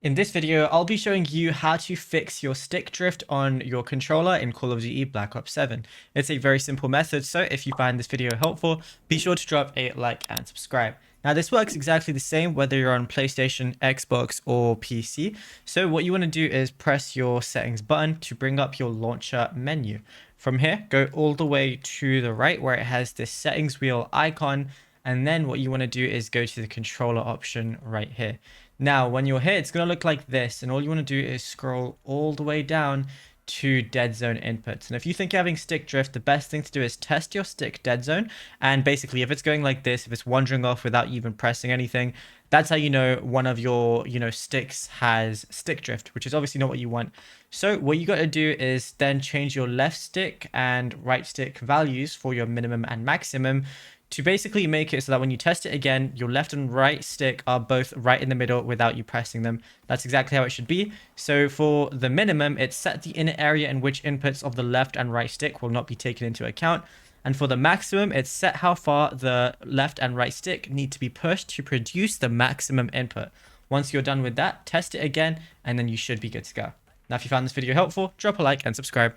In this video, I'll be showing you how to fix your stick drift on your controller in Call of Duty Black Ops 7. It's a very simple method, so if you find this video helpful, be sure to drop a like and subscribe. Now this works exactly the same whether you're on PlayStation, Xbox, or PC. So what you want to do is press your settings button to bring up your launcher menu. From here, go all the way to the right where it has this settings wheel icon, and then what you want to do is go to the controller option right here. Now, when you're here, it's going to look like this, and all you want to do is scroll all the way down to dead zone inputs. And if you think you're having stick drift, the best thing to do is test your stick dead zone. And basically, if it's going like this, if it's wandering off without even pressing anything, that's how you know one of your, sticks has stick drift, which is obviously not what you want. So what you got to do is then change your left stick and right stick values for your minimum and maximum to basically make it so that when you test it again, your left and right stick are both right in the middle without you pressing them. That's exactly how it should be. So for the minimum, it's set the inner area in which inputs of the left and right stick will not be taken into account. And for the maximum, it's set how far the left and right stick need to be pushed to produce the maximum input. Once you're done with that, test it again, and then you should be good to go. Now, if you found this video helpful, drop a like and subscribe.